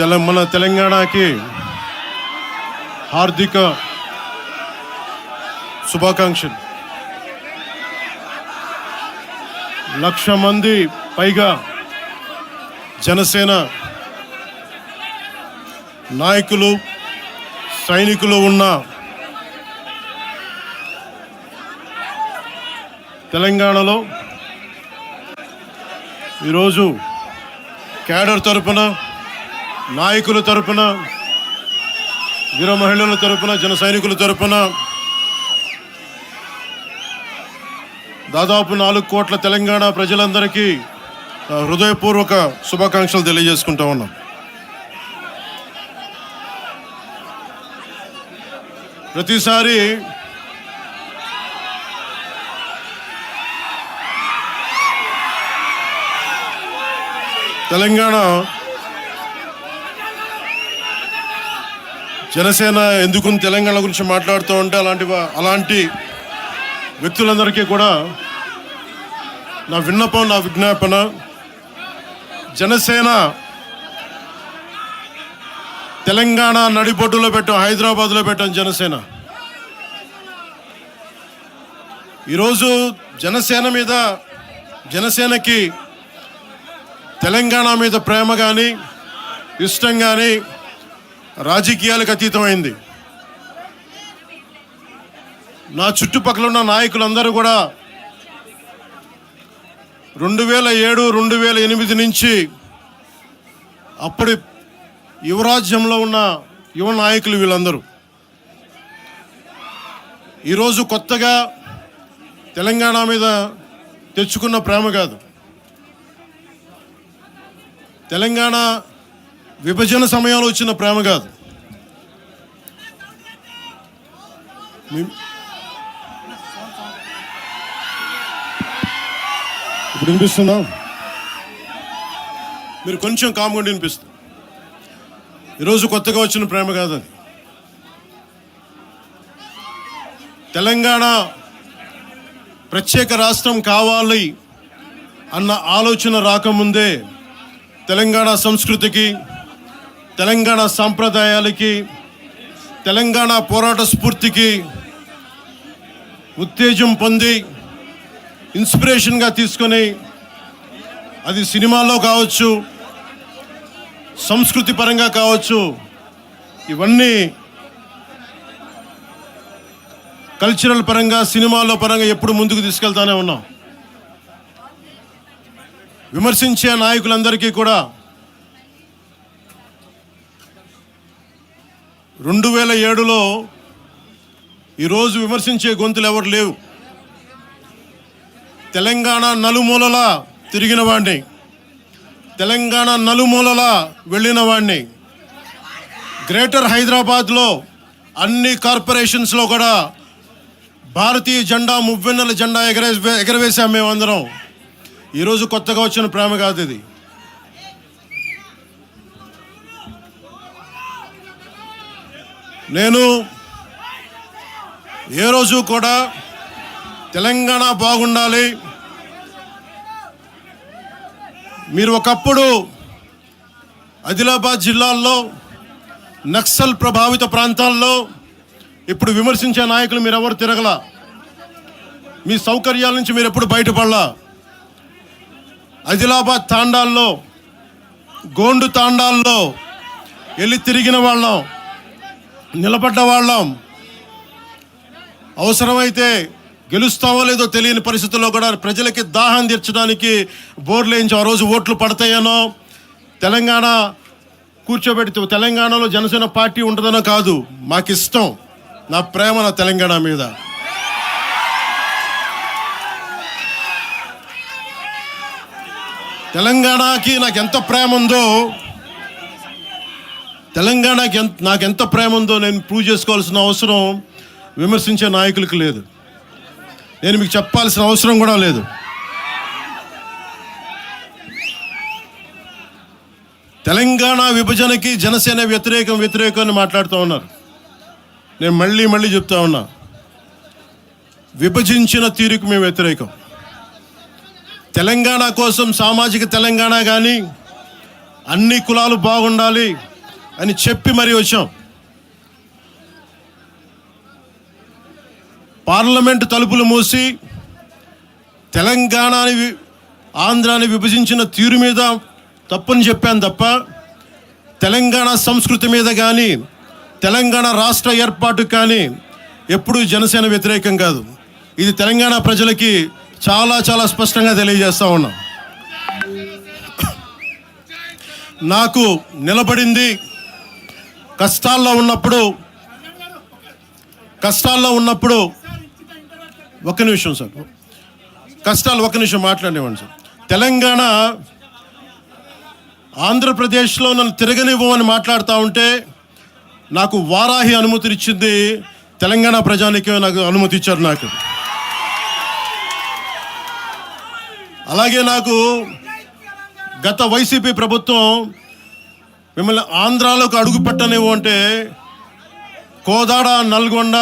మన తెలంగాణకి హార్దిక శుభాకాంక్షలు. 1,00,000 మంది పైగా జనసేన నాయకులు సైనికులు ఉన్న తెలంగాణలో ఈరోజు క్యాడర్ తరపున, నాయకుల తరపున, వీర మహిళల తరపున, జన సైనికుల తరపున దాదాపు 4 కోట్ల తెలంగాణ ప్రజలందరికీ హృదయపూర్వక శుభాకాంక్షలు తెలియజేసుకుంటా ఉన్నాం. ప్రతిసారి తెలంగాణ జనసేన ఎందుకు తెలంగాణ గురించి మాట్లాడుతూ ఉంటే అలాంటి వ్యక్తులందరికీ కూడా నా విన్నపం, నా విజ్ఞాపన, జనసేన తెలంగాణ నడిబొడ్డులో పెట్టాం, హైదరాబాద్లో పెట్టాం జనసేన. ఈరోజు జనసేనకి తెలంగాణ మీద ప్రేమ కానీ, ఇష్టం కానీ రాజకీయాలకు అతీతమైంది. నా చుట్టుపక్కల ఉన్న నాయకులందరూ కూడా 2007, 2008 నుంచి అప్పటి యువరాజ్యంలో ఉన్న యువ నాయకులు వీళ్ళందరూ ఈరోజు కొత్తగా తెలంగాణ మీద తెచ్చుకున్న ప్రేమ కాదు. తెలంగాణ విభజన సమయంలో వచ్చిన ప్రేమ కాదు. ఇప్పుడు వినిపిస్తుందా? మీరు కొంచెం కామ్గా వినిపిస్తుంది. ఈరోజు కొత్తగా వచ్చిన ప్రేమ కాదు అది. తెలంగాణ ప్రత్యేక రాష్ట్రం కావాలి అన్న ఆలోచన రాకముందే తెలంగాణ సంస్కృతికి, తెలంగాణ సాంప్రదాయాలకి, తెలంగాణ పోరాట స్ఫూర్తికి ఉత్తేజం పొంది ఇన్స్పిరేషన్గా తీసుకొని, అది సినిమాలో కావచ్చు, సంస్కృతి పరంగా కావచ్చు, ఇవన్నీ కల్చరల్ పరంగా, సినిమాలో పరంగా ఎప్పుడు ముందుకు తీసుకెళ్తానే ఉన్నాం. విమర్శించే నాయకులందరికీ కూడా 2007లో ఈరోజు విమర్శించే గొంతులు ఎవరు లేవు. తెలంగాణ నలుమూలలా తిరిగిన వాడిని, తెలంగాణ నలుమూలలా వెళ్ళిన వాడిని, గ్రేటర్ హైదరాబాద్లో అన్ని కార్పొరేషన్స్లో కూడా భారతీయ జెండా, మువ్వెన్నెల జెండా ఎగరవేశాం మేమందరం. ఈరోజు కొత్తగా వచ్చిన ప్రేమ కాదు ఇది. నేను ఏ రోజు కూడా తెలంగాణ బాగుండాలి, మీరు ఒకప్పుడు ఆదిలాబాద్ జిల్లాల్లో నక్సల్ ప్రభావిత ప్రాంతాల్లో ఇప్పుడు విమర్శించే నాయకులు మీరెవరు తిరగలా, మీ సౌకర్యాల నుంచి మీరు ఎప్పుడు బయటపడలా. ఆదిలాబాద్ తాండాల్లో, గోండు తాండాల్లో వెళ్ళి తిరిగిన వాళ్ళం, నిలబడ్డ వాళ్ళం. అవసరమైతే గెలుస్తామో లేదో తెలియని పరిస్థితుల్లో కూడా ప్రజలకి దాహం తీర్చడానికి బోర్లు వేయించి ఆ రోజు ఓట్లు పడతాయనో, తెలంగాణ కూర్చోబెడితే తెలంగాణలో జనసేన పార్టీ ఉంటుందనో కాదు, మాకు ఇష్టం, నా ప్రేమ నా తెలంగాణ మీద. తెలంగాణకి నాకు ఎంత ప్రేమ ఉందో, తెలంగాణకి నాకెంత ప్రేమ ఉందో నేను ప్రూవ్ చేసుకోవాల్సిన అవసరం విమర్శించే నాయకులకు లేదు. నేను మీకు చెప్పాల్సిన అవసరం కూడా లేదు. తెలంగాణ విభజనకి జనసేన వ్యతిరేకం అని మాట్లాడుతూ ఉన్నారు. నేను మళ్ళీ చెప్తా ఉన్నా, విభజించిన తీరుకు మేము వ్యతిరేకం. తెలంగాణ కోసం సామాజిక తెలంగాణ కానీ, అన్ని కులాలు బాగుండాలి, అని చెప్పి మరీ వచ్చాం. పార్లమెంటు తలుపులు మూసి తెలంగాణని ఆంధ్రాని విభజించిన తీరు మీద తప్పుని చెప్పాను తప్ప తెలంగాణ సంస్కృతి మీద కానీ తెలంగాణ రాష్ట్ర ఏర్పాటు కానీ ఎప్పుడూ జనసేన వ్యతిరేకం కాదు. ఇది తెలంగాణ ప్రజలకి చాలా చాలా స్పష్టంగా తెలియజేస్తూ ఉన్నాం. నాకు నిలబడింది కష్టాల్లో ఉన్నప్పుడు ఒక్క నిమిషం సార్, ఒక్క నిమిషం మాట్లాడేవాడిని సార్. తెలంగాణ ఆంధ్రప్రదేశ్లో నన్ను తిరగనివ్వమని మాట్లాడుతూ ఉంటే నాకు వారాహి అనుమతినిచ్చింది తెలంగాణ ప్రజానికి, నాకు అనుమతి ఇచ్చారు. నాకు అలాగే నాకు గత వైసీపీ ప్రభుత్వం మిమ్మల్ని ఆంధ్రాలోకి అడుగు పెట్టనివ్వు అంటే కోదాడ, నల్గొండ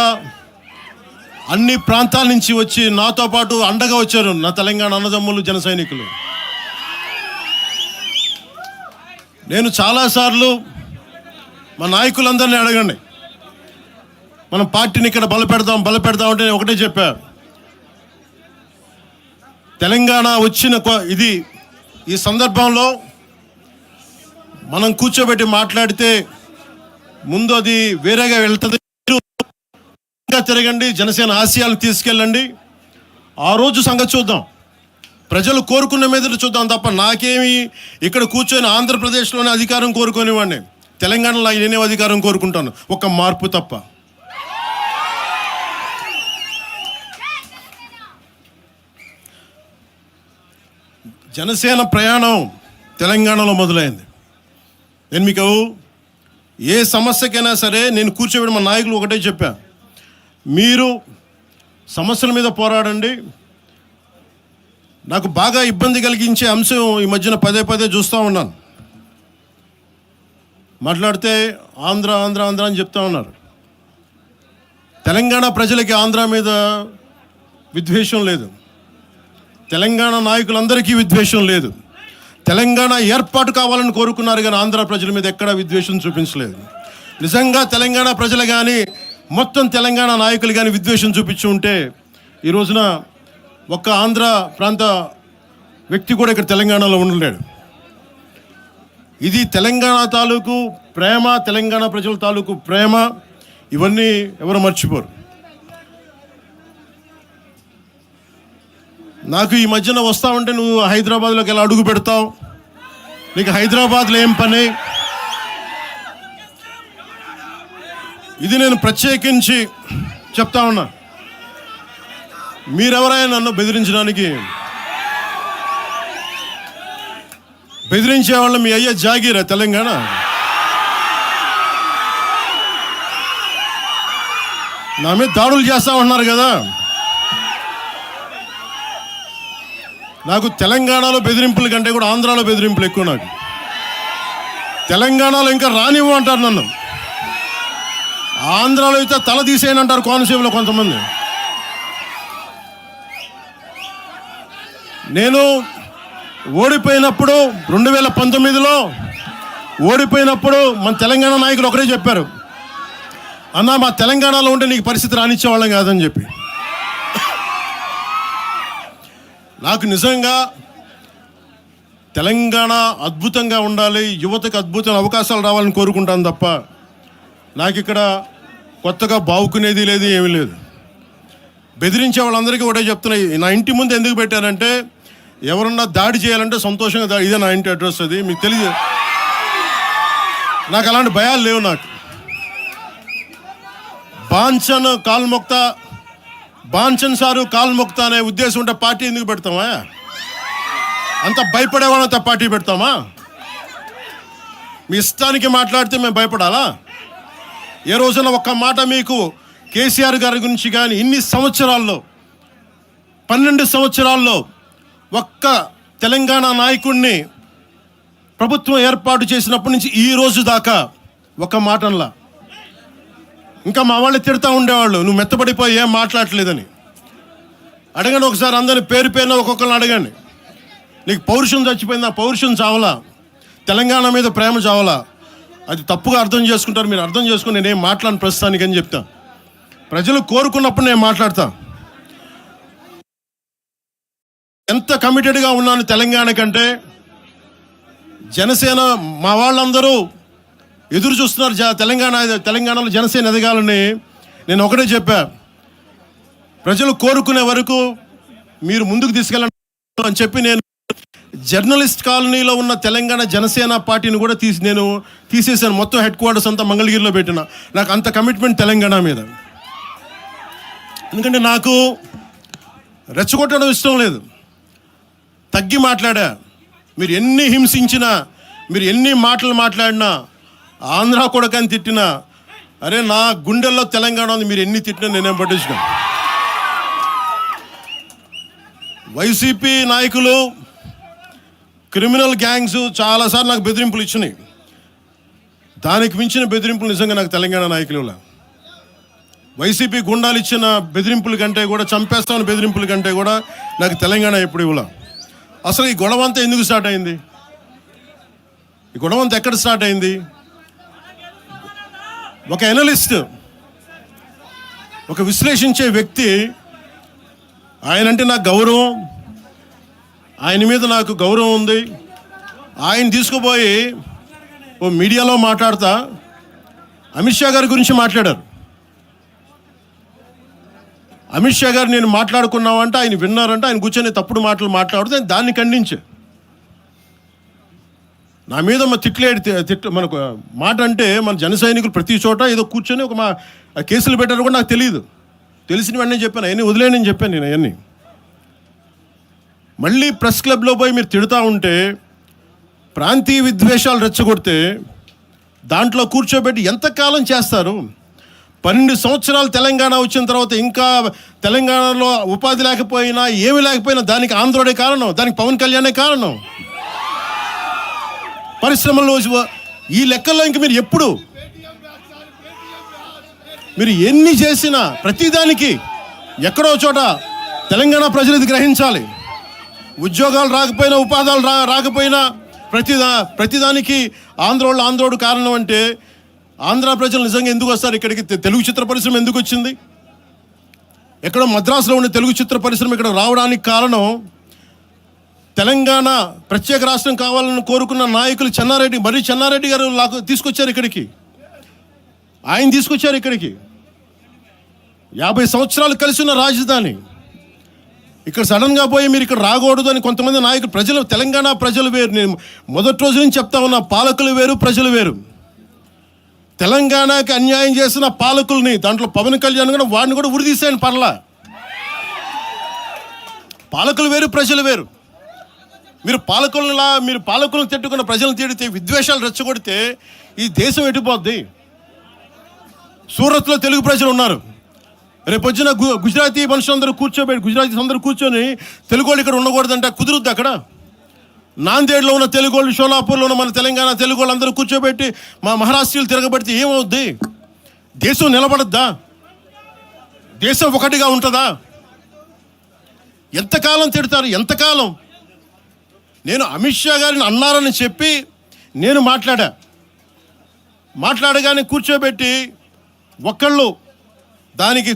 అన్ని ప్రాంతాల నుంచి వచ్చి నాతో పాటు అండగా వచ్చారు నా తెలంగాణ అన్నదమ్ములు, జన సైనికులు. నేను చాలాసార్లు మా నాయకులందరినీ అడగండి, మనం పార్టీని ఇక్కడ బలపెడదాం అంటే నేను ఒకటే చెప్పా, తెలంగాణ వచ్చిన ఈ సందర్భంలో మనం కూర్చోబెట్టి మాట్లాడితే ముందు అది వేరేగా వెళ్తుంది. తిరగండి, జనసేన ఆశయాలను తీసుకెళ్ళండి, ఆ రోజు సంగతి చూద్దాం, ప్రజలు కోరుకున్న మీద చూద్దాం తప్ప నాకేమి ఇక్కడ కూర్చొని ఆంధ్రప్రదేశ్లోనే అధికారం కోరుకునేవాడిని, తెలంగాణలో నేనే అధికారం కోరుకుంటాను, ఒక మార్పు తప్ప. జనసేన ప్రయాణం తెలంగాణలో మొదలైంది. నేను మీకు ఏ సమస్యకైనా సరే నేను కూర్చోబెట్టి మా నాయకులు ఒకటే చెప్పా, మీరు సమస్యల మీద పోరాడండి. నాకు బాగా ఇబ్బంది కలిగించే అంశం ఈ మధ్యన పదే చూస్తూ ఉన్నాను, మాట్లాడితే ఆంధ్ర అని చెప్తా ఉన్నారు. తెలంగాణ ప్రజలకి ఆంధ్ర మీద విద్వేషం లేదు, తెలంగాణ నాయకులందరికీ విద్వేషం లేదు. తెలంగాణ ఏర్పాటు కావాలని కోరుకున్నారు కానీ ఆంధ్ర ప్రజల మీద ఎక్కడా విద్వేషం చూపించలేదు. నిజంగా తెలంగాణ ప్రజలు కానీ మొత్తం తెలంగాణ నాయకులు కానీ విద్వేషం చూపించి ఉంటే ఈ రోజున ఒక్క ఆంధ్ర ప్రాంత వ్యక్తి కూడా ఇక్కడ తెలంగాణలో ఉండలేడు. ఇది తెలంగాణ తాలూకు ప్రేమ, తెలంగాణ ప్రజల తాలూకు ప్రేమ, ఇవన్నీ ఎవరు మర్చిపోరు. నాకు ఈ మధ్యన వస్తా ఉంటే నువ్వు హైదరాబాద్లోకి ఎలా అడుగు పెడతావు, నీకు హైదరాబాద్లో ఏం పని, ఇది నేను ప్రత్యేకించి చెప్తా ఉన్నా. మీరెవరైనా నన్ను బెదిరించే వాళ్ళు మీ అయ్యే జాగీరా తెలంగాణ? నా మీద దాడులు చేస్తా ఉన్నారు కదా. నాకు తెలంగాణలో బెదిరింపుల కంటే కూడా ఆంధ్రాలో బెదిరింపులు ఎక్కువ. నాకు తెలంగాణలో ఇంకా రానివ్వు అంటారు నన్ను, ఆంధ్రాలో అయితే తల తీసేయనంటారు కోనసీమలో కొంతమంది. నేను ఓడిపోయినప్పుడు 2019లో ఓడిపోయినప్పుడు మన తెలంగాణ నాయకులు ఒకరే చెప్పారు, అన్నా మా తెలంగాణలో ఉంటే నీకు పరిస్థితి రానిచ్చేవాళ్ళం కాదని చెప్పి. నాకు నిజంగా తెలంగాణ అద్భుతంగా ఉండాలి, యువతకు అద్భుతమైన అవకాశాలు రావాలని కోరుకుంటాను తప్ప నాకు ఇక్కడ కొత్తగా బావుకునేది లేదు, ఏమీ లేదు. బెదిరించే వాళ్ళందరికీ ఒకటే చెప్తున్నాయి, నా ఇంటి ముందు ఎందుకు పెట్టారంటే ఎవరన్నా దాడి చేయాలంటే సంతోషంగా ఇదే నా ఇంటి అడ్రస్, అది మీకు తెలియదు. నాకు అలాంటి భయాలు లేవు. నాకు బాంచన్ సారు కాల్మొక్తా అనే ఉద్దేశం ఉంటే పార్టీ ఎందుకు పెడతామా? అంత భయపడేవాళ్ళంతా పార్టీ పెడతామా? మీ ఇష్టానికి మాట్లాడితే మేము భయపడాలా? ఏ రోజున ఒక్క మాట మీకు కేసీఆర్ గారి గురించి కానీ ఇన్ని సంవత్సరాల్లో 12 సంవత్సరాల్లో ఒక్క తెలంగాణ నాయకుడిని ప్రభుత్వం ఏర్పాటు చేసినప్పటి నుంచి ఈ రోజు దాకా ఒక మాటలా. ఇంకా మా వాళ్ళు తిడతా ఉండేవాళ్ళు, నువ్వు మెత్తబడిపోయి ఏం మాట్లాడలేదని. అడగండి ఒకసారి, అందరిని పేరున ఒక్కొక్కరిని అడగండి, నీకు పౌరుషం చచ్చిపోయిందా? పౌరుషం చావలా, తెలంగాణ మీద ప్రేమ చావలా? అది తప్పుగా అర్థం చేసుకుంటారు. మీరు అర్థం చేసుకుని నేనేం మాట్లాడను ప్రస్తుతానికి అని చెప్తా. ప్రజలు కోరుకున్నప్పుడు నేను మాట్లాడతా. ఎంత కమిటెడ్గా ఉన్నాను తెలంగాణ కంటే, జనసేన మా వాళ్ళందరూ ఎదురు చూస్తున్నారు తెలంగాణలో జనసేన ఎదగాలని. నేను ఒకటే చెప్పా, ప్రజలు కోరుకునే వరకు మీరు ముందుకు తీసుకెళ్ళండి అని చెప్పి నేను జర్నలిస్ట్ కాలనీలో ఉన్న తెలంగాణ జనసేన పార్టీని కూడా నేను తీసేసాను. మొత్తం హెడ్ క్వార్టర్స్ అంతా మంగళగిరిలో పెట్టిన. నాకు అంత కమిట్మెంట్ తెలంగాణ మీద. ఎందుకంటే నాకు రెచ్చగొట్టడం ఇష్టం లేదు. తగ్గి మాట్లాడా. మీరు ఎన్ని హింసించినా, మీరు ఎన్ని మాటలు మాట్లాడినా, ఆంధ్ర కొడకని తిట్టినా, అరే నా గుండెల్లో తెలంగాణ ఉంది, మీరు ఎన్ని తిట్టినా నేనేం పట్టించుకోను. వైసీపీ నాయకులు, క్రిమినల్ గ్యాంగ్స్ చాలాసార్లు నాకు బెదిరింపులు ఇచ్చినాయి. దానికి మించిన బెదిరింపులు నిజంగా నాకు తెలంగాణ నాయకులు. వైసీపీ గుండాలు ఇచ్చిన బెదిరింపుల కంటే కూడా, చంపేస్తామని బెదిరింపుల కంటే కూడా నాకు తెలంగాణ ఎప్పుడు ఇవ్వలే. అసలు ఈ గొడవ అంతా ఎందుకు స్టార్ట్ అయింది? ఈ గొడవ అంతా ఎక్కడ స్టార్ట్ అయింది? ఒక ఎనలిస్ట్, ఒక విశ్లేషించే వ్యక్తి, ఆయనంటే నాకు గౌరవం, ఆయన మీద నాకు గౌరవం ఉంది. ఆయన తీసుకుపోయి ఓ మీడియాలో మాట్లాడతా అమిత్ షా గారి గురించి మాట్లాడారు. అమిత్ షా గారు నేను మాట్లాడుకున్నామంటే ఆయన విన్నారంటే, ఆయన కూర్చొని తప్పుడు మాటలు మాట్లాడితే దాన్ని ఖండించే. నా మీద మనకు మాట అంటే మన జన సైనికులు ప్రతి చోట ఏదో కూర్చొని ఒక కేసులు పెట్టారు కూడా నాకు తెలియదు. తెలిసిన వెంటనే చెప్పాను, అవన్నీ వదిలేనని చెప్పాను నేను. అవన్నీ మళ్ళీ ప్రెస్ క్లబ్లో పోయి మీరు తిడుతూ ఉంటే, ప్రాంతీయ విద్వేషాలు రెచ్చగొడితే దాంట్లో కూర్చోబెట్టి ఎంతకాలం చేస్తారు? 12 సంవత్సరాలు తెలంగాణ వచ్చిన తర్వాత ఇంకా తెలంగాణలో ఉపాధి లేకపోయినా, ఏమి లేకపోయినా దానికి ఆంధ్రుడే కారణం, దానికి పవన్ కళ్యాణే కారణం. పరిశ్రమల్లో ఈ లెక్కల్లో ఇంక మీరు ఎప్పుడు మీరు ఎన్ని చేసినా ప్రతిదానికి ఎక్కడో చోట తెలంగాణ ప్రజలు ఇది గ్రహించాలి. ఉద్యోగాలు రాకపోయినా, ఉపాధాలు రాకపోయినా ప్రతిదానికి ఆంధ్రోడు కారణం అంటే, ఆంధ్ర ప్రజలు నిజంగా ఎందుకు వస్తారు ఇక్కడికి? తెలుగు చిత్ర పరిశ్రమ ఎందుకు వచ్చింది? ఎక్కడో మద్రాసులో ఉండే తెలుగు చిత్ర పరిశ్రమ ఇక్కడ రావడానికి కారణం తెలంగాణ ప్రత్యేక రాష్ట్రం కావాలని కోరుకున్న నాయకులు చెన్నారెడ్డి గారు తీసుకొచ్చారు ఇక్కడికి. ఆయన తీసుకొచ్చారు ఇక్కడికి. 50 సంవత్సరాలు కలిసి ఉన్న రాజధాని ఇక్కడ సడన్గా పోయి మీరు ఇక్కడ రాకూడదు అని కొంతమంది నాయకులు, తెలంగాణ ప్రజలు వేరు. నేను మొదటి రోజు నుంచి చెప్తా ఉన్నా, పాలకులు వేరు, ప్రజలు వేరు. తెలంగాణకి అన్యాయం చేసిన పాలకుల్ని, దాంట్లో పవన్ కళ్యాణ్ కూడా, వాడిని కూడా ఉరిదీసాయని పర్లా. పాలకులు వేరు, ప్రజలు వేరు. మీరు పాలకులను తిట్టుకున్న ప్రజలను తిడితే, విద్వేషాలు రెచ్చగొడితే ఈ దేశం ఎటుపోద్ది? సూరత్లో తెలుగు ప్రజలు ఉన్నారు. రేపొచ్చిన గుజరాతీ మనుషులందరూ గుజరాతీస్ అందరూ కూర్చొని తెలుగు వాళ్ళు ఇక్కడ ఉండకూడదంటే కుదురుద్ది అక్కడ? నాందేడ్లో ఉన్న తెలుగు వాళ్ళు, షోలాపూర్లో ఉన్న మన తెలంగాణ తెలుగు వాళ్ళు అందరూ కూర్చోబెట్టి మా మహారాష్ట్రీయులు తిరగబడితే ఏమవుద్ది? దేశం నిలబడద్దా? దేశం ఒకటిగా ఉంటుందా? ఎంతకాలం తిడతారు? ఎంతకాలం? నేను అమిత్ షా గారిని అన్నారని చెప్పి నేను మాట్లాడగానే కూర్చోబెట్టి ఒక్కళ్ళు దానికి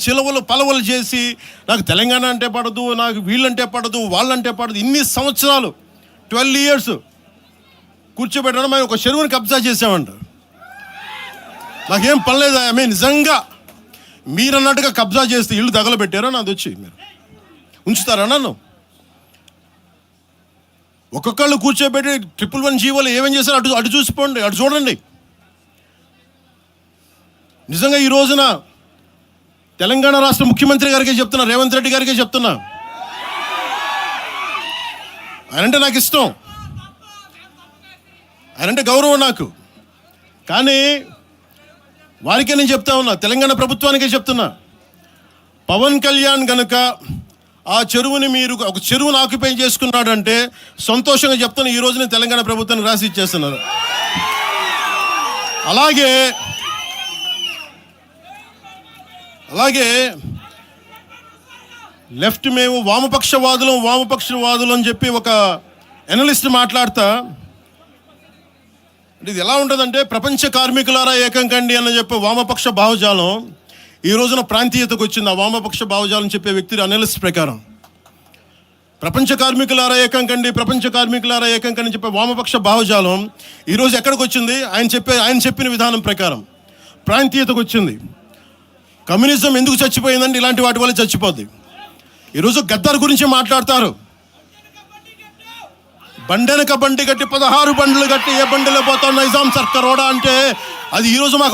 చిలవలు పలవలు చేసి, నాకు తెలంగాణ అంటే పడదు, నాకు వీళ్ళంటే పడదు, వాళ్ళంటే పడదు, ఇన్ని సంవత్సరాలు 12 years కూర్చోబెట్టడం. మేము ఒక చెరువుని కబ్జా చేసామంట. నాకేం పర్లేదు. నిజంగా మీరన్నట్టుగా కబ్జా చేస్తే ఇల్లు తగలబెట్టారా? నాది వచ్చి మీరు ఉంచుతారా నన్ను? ఒక్కొక్కళ్ళు కూర్చోబెట్టి 111 జీవోలు ఏమేం చేశారు అటు చూసిపోండి, అటు చూడండి. నిజంగా ఈ రోజున తెలంగాణ రాష్ట్ర ముఖ్యమంత్రి గారికే చెప్తున్నా, రేవంత్ రెడ్డి గారికే చెప్తున్నా, ఆయనంటే నాకు ఇష్టం, ఆయనంటే గౌరవం నాకు. కానీ వారికే నేను చెప్తా ఉన్నా, తెలంగాణ ప్రభుత్వానికే చెప్తున్నా, పవన్ కళ్యాణ్ కనుక ఆ చెరువుని ఒక చెరువును ఆక్యుపై చేసుకున్నాడంటే సంతోషంగా చెప్తాను, ఈ రోజున తెలంగాణ ప్రభుత్వానికి రాసి ఇచ్చేస్తున్నారు. అలాగే లెఫ్ట్ మేము వామపక్షవాదులు అని చెప్పి ఒక ఎనలిస్ట్ మాట్లాడతా, ఇది ఎలా ఉంటుందంటే, ప్రపంచ కార్మికులారా ఏకం కండి అని చెప్పే వామపక్ష భావజాలం ఈ రోజున ప్రాంతీయతకు వచ్చింది. ఆ వామపక్ష భావజాలం చెప్పే వ్యక్తి అనలిస్ట్ ప్రకారం ప్రపంచ కార్మికులారా ఏకం కండి, ప్రపంచ కార్మికులారా ఏకం కండి చెప్పే వామపక్ష భావజాలం ఈరోజు ఎక్కడికి వచ్చింది? ఆయన చెప్పిన విధానం ప్రకారం ప్రాంతీయతకు వచ్చింది. కమ్యూనిజం ఎందుకు చచ్చిపోయిందంటే ఇలాంటి వాటి వల్ల చచ్చిపోద్ది. ఈరోజు గద్దర్ గురించి మాట్లాడతారు. బండెనక బండి కట్టి 16 బండ్లు కట్టి ఏ బండిలో పోతాం నైజాం సర్కార్ ఓడా అంటే అది ఈరోజు మాకు